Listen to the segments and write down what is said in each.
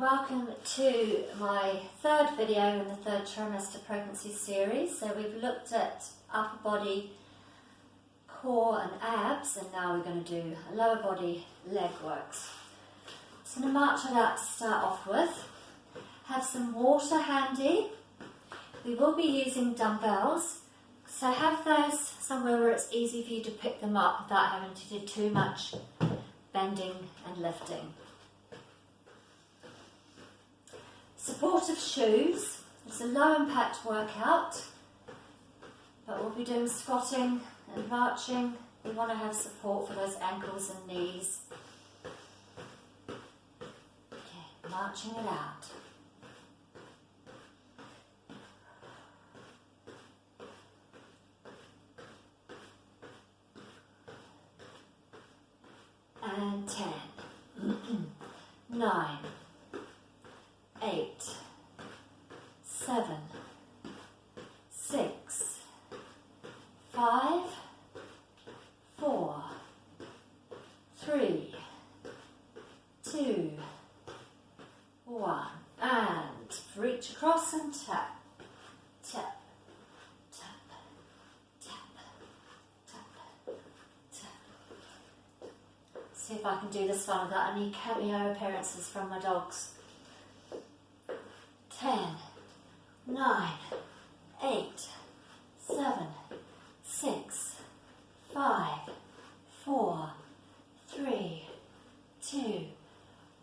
welcome to my third video in the third trimester pregnancy series. So we've looked at upper body, core and abs, and now we're going to do lower body leg works. So I'm going to march it out to start off with. Have some water handy. We will be using dumbbells, so have those somewhere where it's easy for you to pick them up without having to do too much bending and lifting. Supportive shoes. It's a low impact workout, but we'll be doing squatting and marching. We want to have support for those ankles and knees. Okay, marching it out. And 10, 9, 8, 7, 6, 5, 4, 3, 2, 1, and reach across and tap, tap, tap, tap, tap, tap. See if I can do this one without any cameo appearances from my dogs. 10, 9, 8, 7, 6, 5, 4, 3, 2,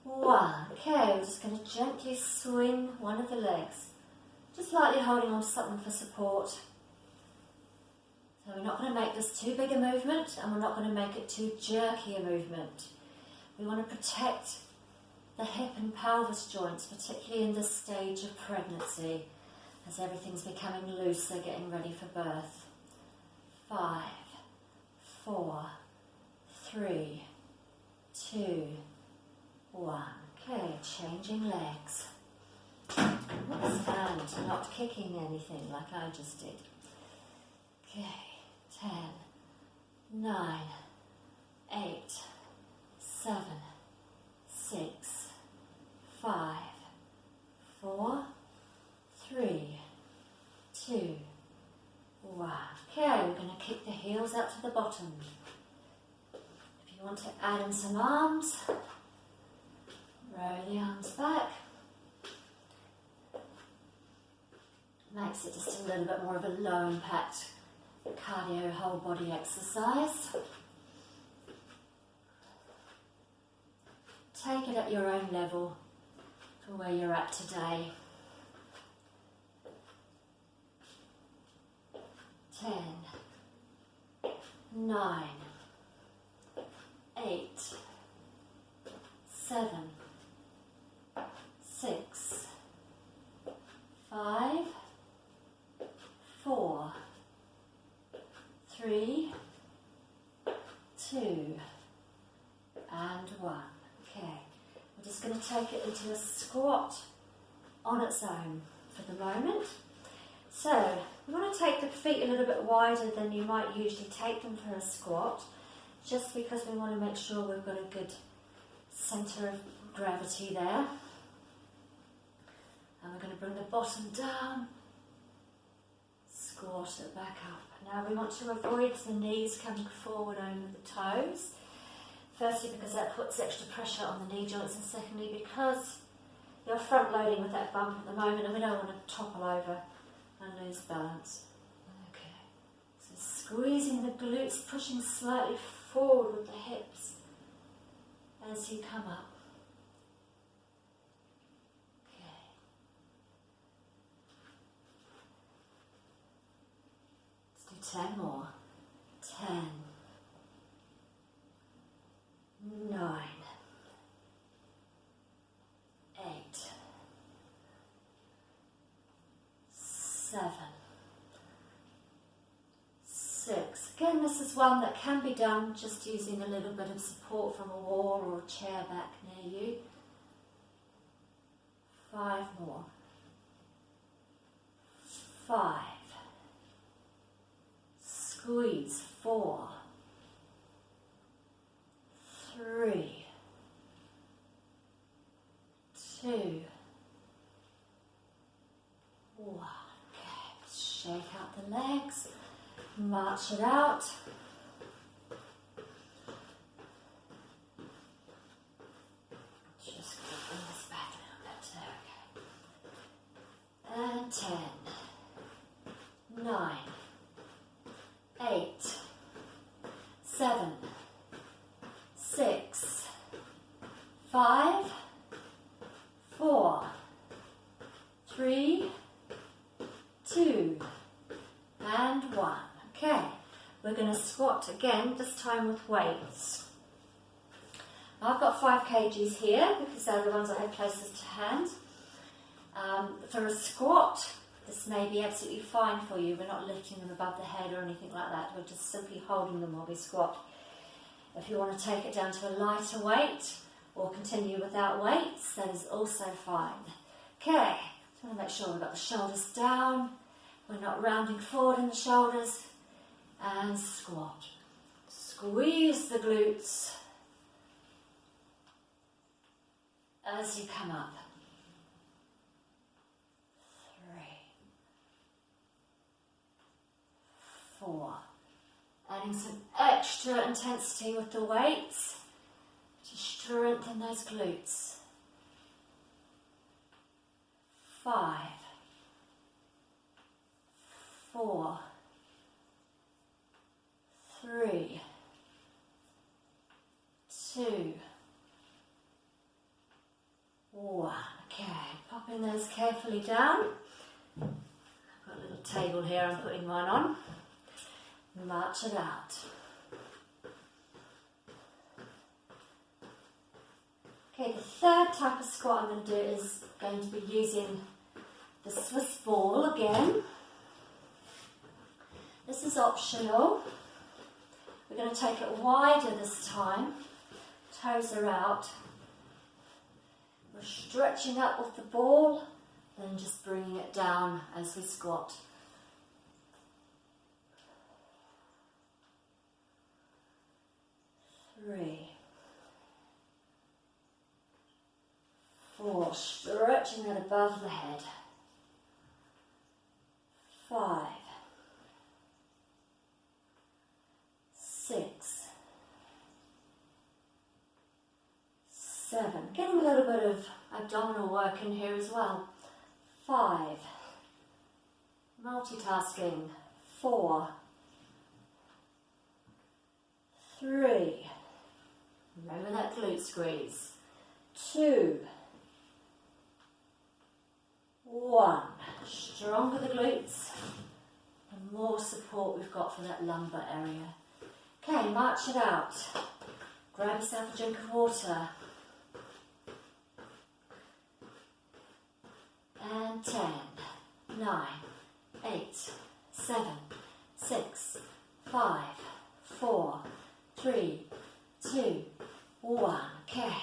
1. Okay, we're just going to gently swing one of the legs, just lightly holding on to something for support. So we're not going to make this too big a movement, and we're not going to make it too jerky a movement. We want to protect the hip and pelvis joints, particularly in this stage of pregnancy, as everything's becoming looser, getting ready for birth. 5, 4, 3, 2, 1. Okay, changing legs. Stand, not kicking anything like I just did. Okay, 10, 9, 8, 7, 6, 5, 4, 3, 2, 1. Okay, we're going to kick the heels out to the bottom. If you want to add in some arms, row the arms back. Makes it just a little bit more of a low impact cardio whole body exercise. Take it at your own level for where you're at today. 10, 9, 8, 7, 6, 5, 4, 3, 2, and 1. Okay, we're just going to take it into a squat on its own for the moment. So, we want to take the feet a little bit wider than you might usually take them for a squat, just because we want to make sure we've got a good centre of gravity there. And we're going to bring the bottom down, squat it back up. Now we want to avoid the knees coming forward over the toes. Firstly, because that puts extra pressure on the knee joints, and secondly, because you're front loading with that bump at the moment and we don't want to topple over and lose balance. Okay, so squeezing the glutes, pushing slightly forward with the hips as you come up. Let's do 10 more. 10, 9, 8, 7, 6. Again, this is one that can be done just using a little bit of support from a wall or a chair back near you. 5 more. 5. Squeeze. 4, 3, 2, 1. Okay, shake out the legs, march it out. Just bring this back a little bit. And 10, 9, 8, 7, 6, 5, 4, 3, 2, and 1. Okay, we're going to squat again, this time with weights. I've got 5 kgs here because they're the ones I have closest to hand. For a squat, this may be absolutely fine for you. We're not lifting them above the head or anything like that. We're just simply holding them while we squat. If you want to take it down to a lighter weight or continue without weights, that is also fine. Okay, just want to make sure we've got the shoulders down. We're not rounding forward in the shoulders. And squat. Squeeze the glutes as you come up. 3, 4. Adding some extra intensity with the weights to strengthen those glutes. 5, 4, 3, 2, 1. Okay, popping those carefully down. I've got a little table here I'm putting mine on. March it out. Okay, the third type of squat I'm going to do is going to be using the Swiss ball again. This is optional. We're going to take it wider this time. Toes are out. We're stretching up with the ball, then just bringing it down as we squat. 3, 4, stretching it above the head. 5, 6, 7. Getting a little bit of abdominal work in here as well. 5, multitasking. 4, 3, remember that glute squeeze. 2, 1. Stronger the glutes, the more support we've got for that lumbar area. Okay, march it out. Grab yourself a drink of water. And 10, 9, 8, 7, 6, 5, 4, 3, 2, 1. Okay,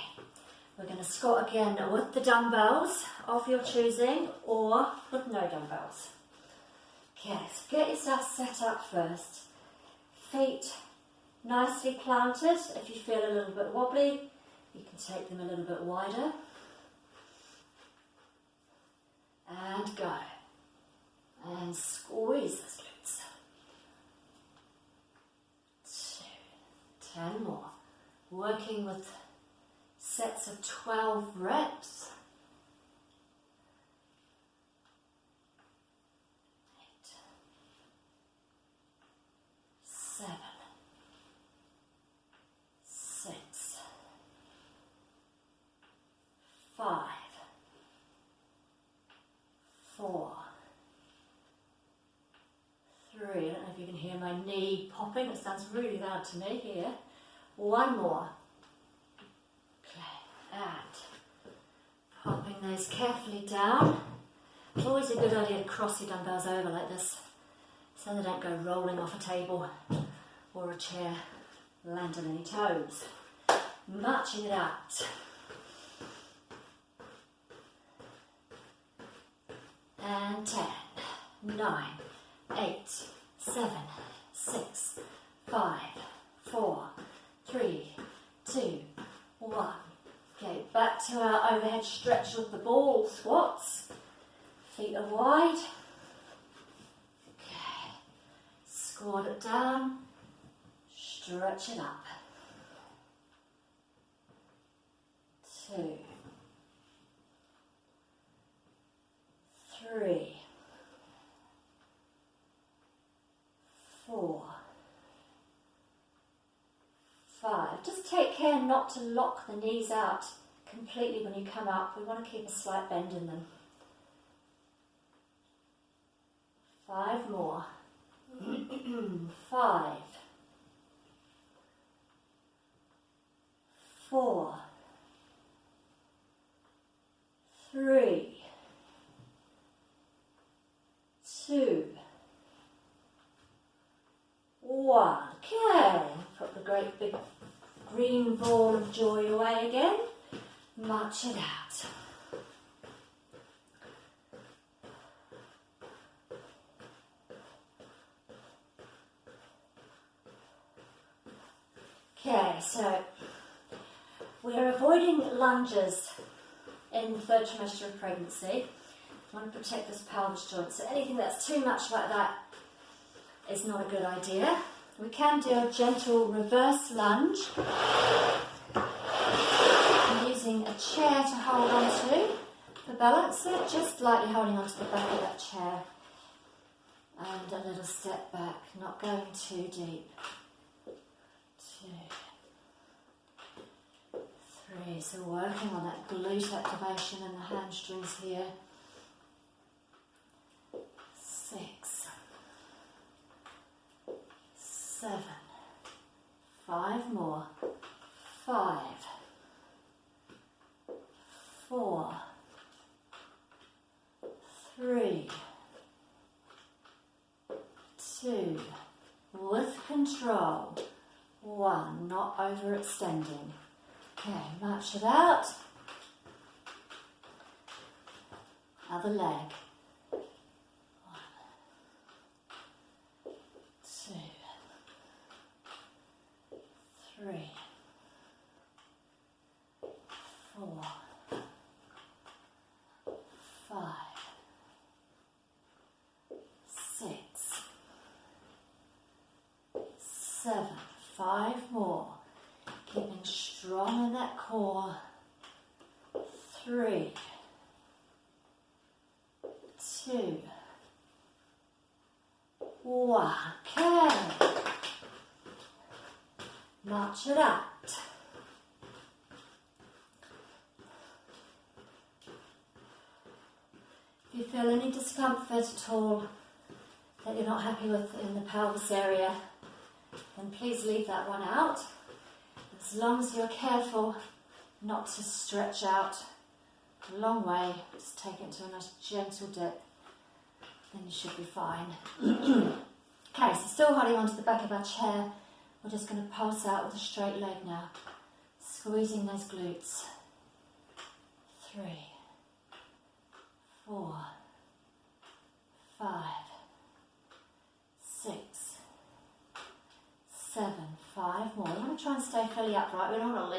we're going to squat again with the dumbbells of your choosing or with no dumbbells. Okay, so get yourself set up first. Feet nicely planted. If you feel a little bit wobbly, you can take them a little bit wider. And go. And squeeze those glutes. 2, 10 more. Working with sets of 12 reps. 8, 7, 6, 5, 4, 3. I don't know if you can hear my knee popping. It sounds really loud to me here. 1 more. Okay, and popping those carefully down. It's always a good idea to cross your dumbbells over like this so they don't go rolling off a table or a chair, land on any toes. Marching it out. And 10, 9, 8, 7, 6, 5, 4, 3, 2, 1. Okay, back back to our overhead stretch with the ball squats. Feet are wide. Okay. Squat it down. Stretch it up. 2, 3, 4, 5. Just take care not to lock the knees out completely when you come up. We want to keep a slight bend in them. 5 more. 5, 4, 3, 2, 1. Okay, put the great big green ball of joy away again. March it out. Okay, so we're avoiding lunges in the third trimester of pregnancy. We want to protect this pelvis joint, so anything that's too much like that is not a good idea. We can do a gentle reverse lunge using a chair to hold on to for balance, so just lightly holding onto the back of that chair and a little step back, not going too deep. 2, 3, so working on that glute activation and the hamstrings here. 6, 7, 5 more. 5, 4, 3, 2, with control. 1, not overextending. Okay, march it out. Other leg. 1, 2, 3, 4, 5, 6, 7, 5 more. Keeping strong in that core. 3, 2, 1. Okay. March it out. If you feel any discomfort at all that you're not happy with in the pelvis area, then please leave that one out. As long as you're careful not to stretch out a long way, just take it to a nice gentle dip, then you should be fine. Okay, so still holding onto the back of our chair, we're just going to pulse out with a straight leg now, squeezing those glutes. 3, 4, 5, 6, 7, 5 more. We want to try and stay fairly upright. We don't want to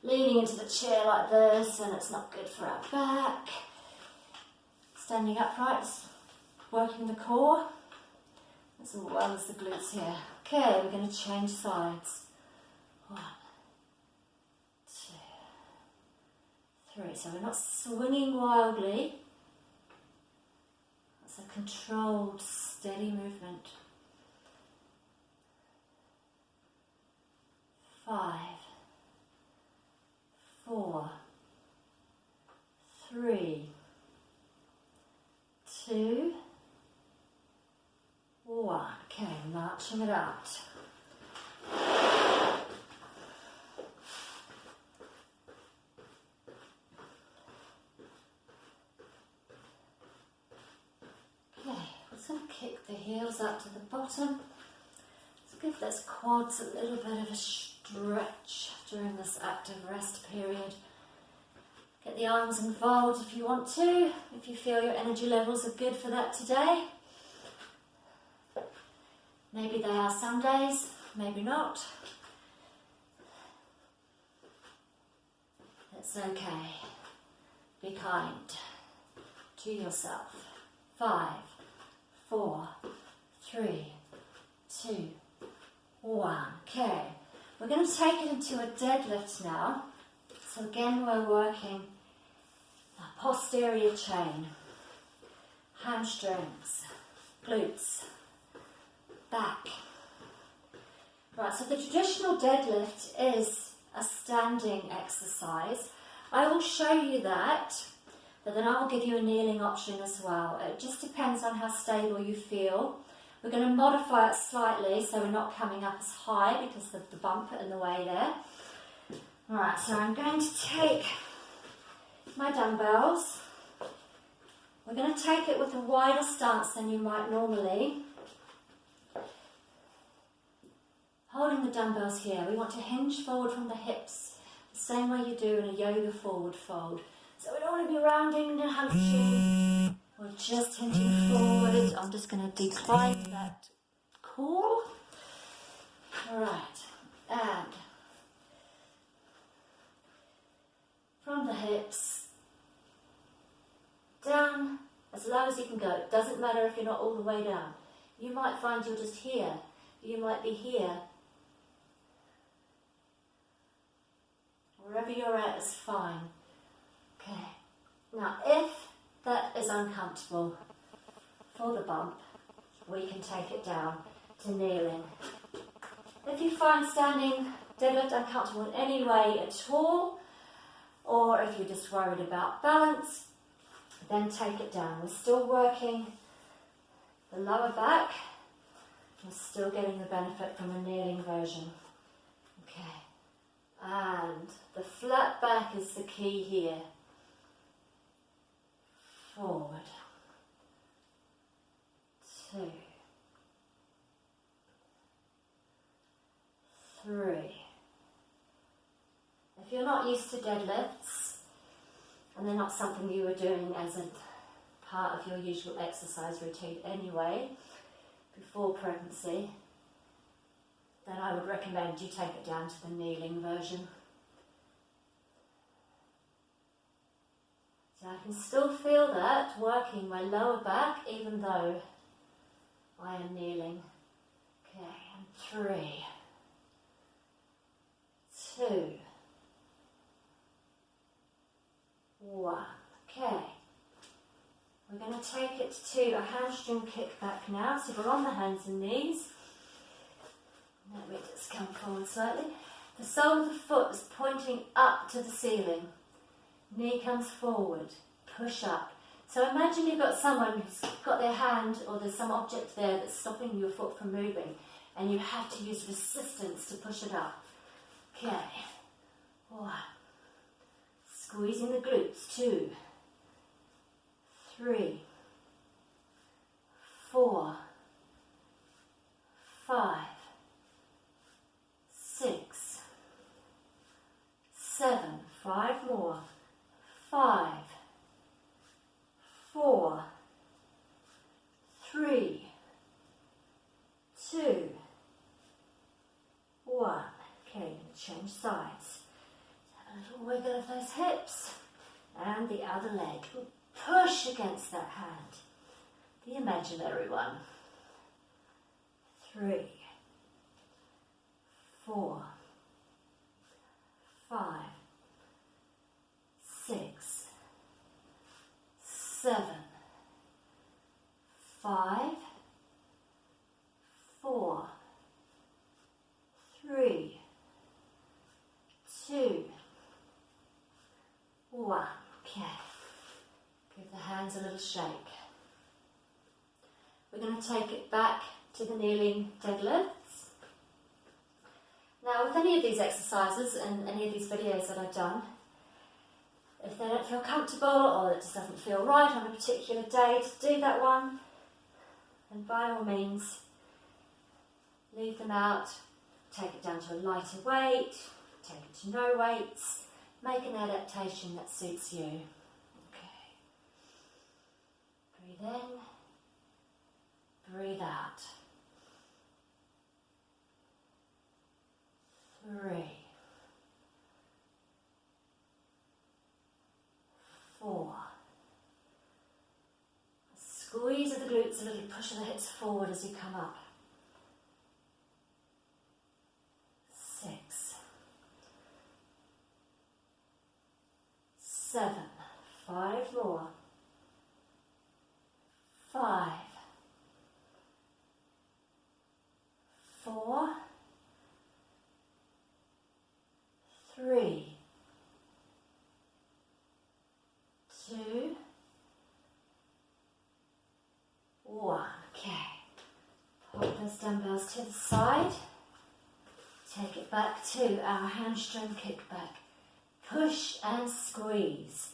leaning into the chair like this, and it's not good for our back. Standing upright, working the core as well as the glutes here. Okay, we're going to change sides. 1, 2, 3. So we're not swinging wildly. It's a controlled, steady movement. 5, 4, 3, 2, 1. Okay, marching it out. Okay, let's kick the heels up to the bottom. Let's give those quads a little bit of a stretch during this active rest period. Get the arms involved if you want to, if you feel your energy levels are good for that today. Maybe they are some days, maybe not. It's okay. Be kind to yourself. 5, 4, 3, 2, 1. Okay. We're going to take it into a deadlift now. So again, we're working a posterior chain, hamstrings, glutes, back. Right, so the traditional deadlift is a standing exercise. I will show you that, but then I will give you a kneeling option as well. It just depends on how stable you feel. We're going to modify it slightly so we're not coming up as high because of the bump in the way there. Alright, so I'm going to take my dumbbells. We're going to take it with a wider stance than you might normally. Holding the dumbbells here, we want to hinge forward from the hips, the same way you do in a yoga forward fold. So we don't want to be rounding the hamstring, we're just hinging forward. I'm just going to decline that call. Alright, and from the hips, down as low as you can go. It doesn't matter if you're not all the way down. You might find you're just here, you might be here. Wherever you're at is fine. Okay. Now, if that is uncomfortable for the bump, we can take it down to kneeling. If you find standing deadlift uncomfortable in any way at all, or if you're just worried about balance, then take it down. We're still working the lower back. We're still getting the benefit from a kneeling version. Okay. And the flat back is the key here. Forward. 2, 3. If you're not used to deadlifts, and they're not something you were doing as a part of your usual exercise routine anyway, before pregnancy, then I would recommend you take it down to the kneeling version. So I can still feel that working my lower back even though I am kneeling. Okay, and 3, 2, 1. Okay. We're going to take it to a hamstring kickback now. So we're on the hands and knees. Let me just come forward slightly. The sole of the foot is pointing up to the ceiling. Knee comes forward. Push up. So imagine you've got someone who's got their hand or there's some object there that's stopping your foot from moving and you have to use resistance to push it up. Okay. 1. Squeezing the glutes. 2, 3, 4, 5, 6, 7, 5 more, 5, 4, 3, 2, 1. Okay, change sides. Have a little wiggle of those hips and the other leg. Push against that hand, the imaginary one. 3, 4, 5, 6, 7, 5, 4, 3, 2, 1. Okay. Give the hands a little shake. We're going to take it back to the kneeling deadlifts. Now, with any of these exercises and any of these videos that I've done, if they don't feel comfortable or it just doesn't feel right on a particular day to do that one, then by all means, leave them out, take it down to a lighter weight, take it to no weights, make an adaptation that suits you. Okay. Breathe in, breathe out. 3, glutes a little, push the hips forward as you come up. 6, 7, 5 more. 5, 4, 3, 2, 1. Okay. Pop those dumbbells to the side. Take it back to our hamstring kickback. Push and squeeze.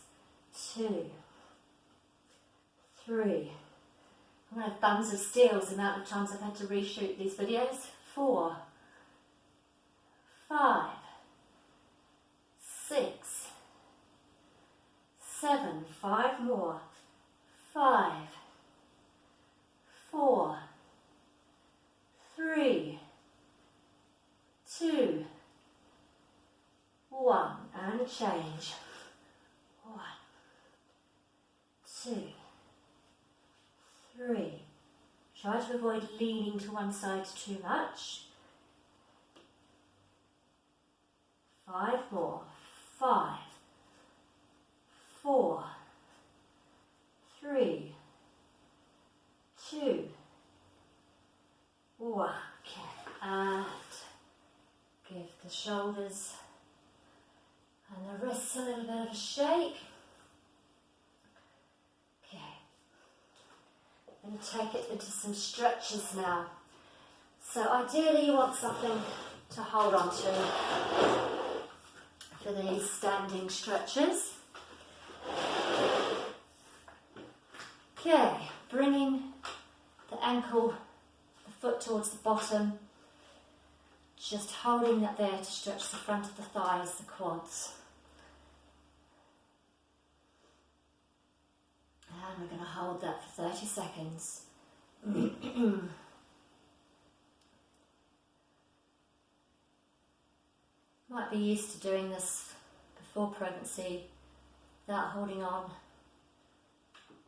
2, 3. I'm going to have thumbs of steel the amount of times I've had to reshoot these videos. 4, 5, 6, 7, 5 more. 5, 4, 3, 2, 1, and change. 1, 2, 3. Try to avoid leaning to one side too much. 5 more. 5, 4, 3, 2, 1. Okay, and give the shoulders and the wrists a little bit of a shake. Okay, I'm going to take it into some stretches now. So ideally you want something to hold on to for these standing stretches. Okay, bringing the ankle, the foot towards the bottom, just holding that there to stretch the front of the thighs, the quads. And we're going to hold that for 30 seconds. Might be used to doing this before pregnancy without holding on.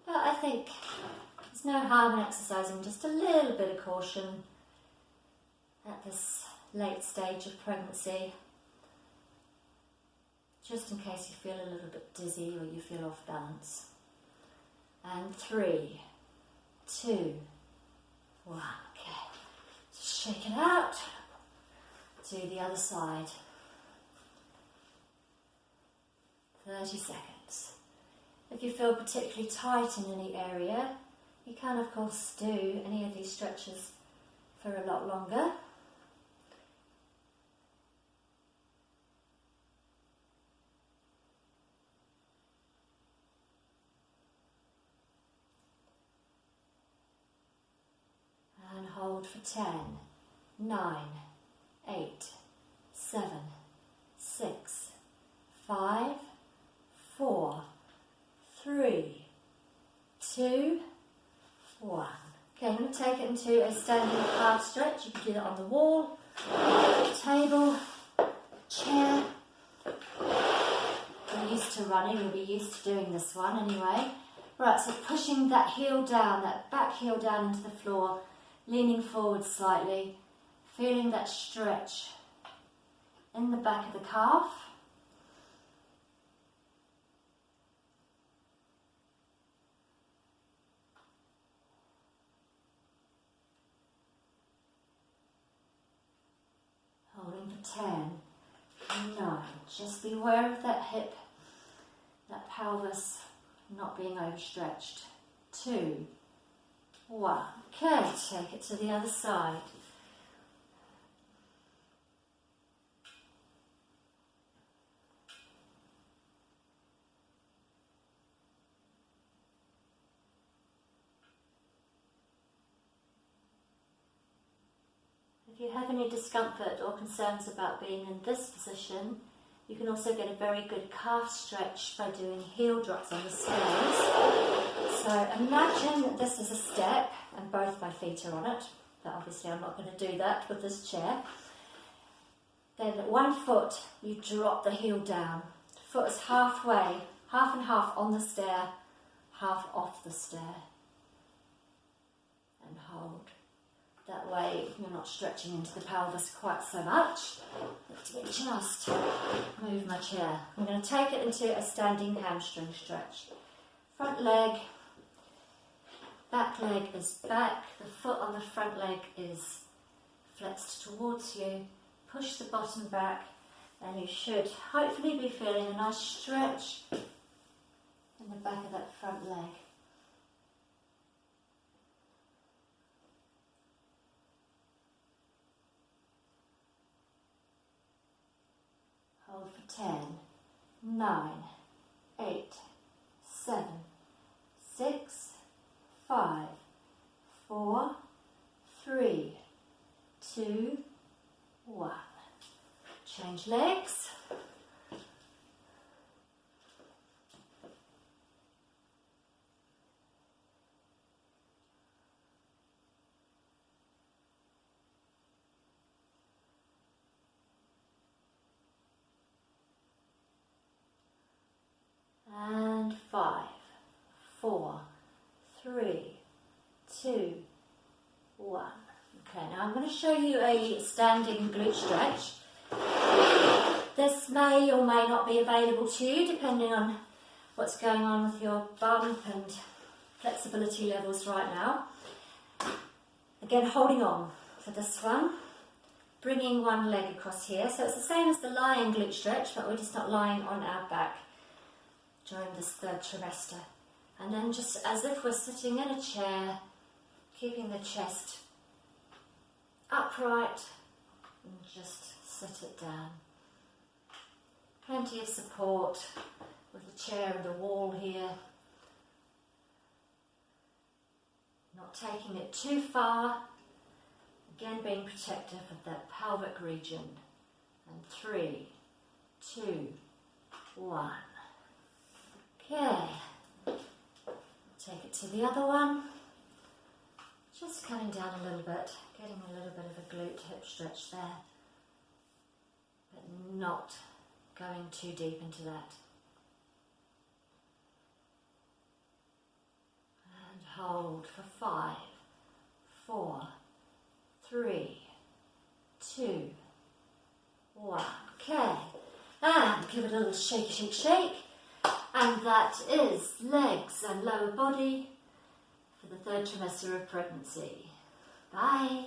But I think there's no harm in exercising, just a little bit of caution at this late stage of pregnancy, just in case you feel a little bit dizzy or you feel off balance. And 3, 2, 1. Okay, just shake it out. Do the other side. 30 seconds. If you feel particularly tight in any area, you can of course do any of these stretches for a lot longer. And hold for 10, 9, 8, 7, 6, 5, 4, 3, 2, 1. Okay, I'm going to take it into a standing calf stretch. You can do that on the wall, table, chair. You're used to running, you'll be used to doing this one anyway. Right, so pushing that heel down, that back heel down into the floor, leaning forward slightly, feeling that stretch in the back of the calf. Holding for 10, 9. Just be aware of that hip, that pelvis not being overstretched. 2, 1. Okay, take it to the other side. If you have any discomfort or concerns about being in this position, you can also get a very good calf stretch by doing heel drops on the stairs. So imagine that this is a step and both my feet are on it, but obviously I'm not going to do that with this chair. Then at one foot you drop the heel down. Foot is halfway, half and half on the stair, half off the stair. and hold. That way you're not stretching into the pelvis quite so much. Let me just move my chair. I'm going to take it into a standing hamstring stretch. Front leg, back leg is back, the foot on the front leg is flexed towards you. Push the bottom back and you should hopefully be feeling a nice stretch in the back of that front leg. Hold for 10, 9, 8, 7, 6, 5, 4, 3, 2, 1. Change legs. And 5, 4, 3, 2, 1. Okay, now I'm going to show you a standing glute stretch. This may or may not be available to you depending on what's going on with your bump and flexibility levels right now. Again, holding on for this one. Bringing one leg across here. So it's the same as the lying glute stretch, but we're just not lying on our back during this third trimester. And then just as if we're sitting in a chair, keeping the chest upright and just sit it down. Plenty of support with the chair and the wall here. Not taking it too far. Again, being protective of that pelvic region. And 3, 2, 1. Okay. Take it to the other one. Just coming down a little bit, getting a little bit of a glute hip stretch there. But not going too deep into that. And hold for 5, 4, 3, 2, 1. Okay. And give it a little shake, shake, shake. And that is legs and lower body for the third trimester of pregnancy. Bye.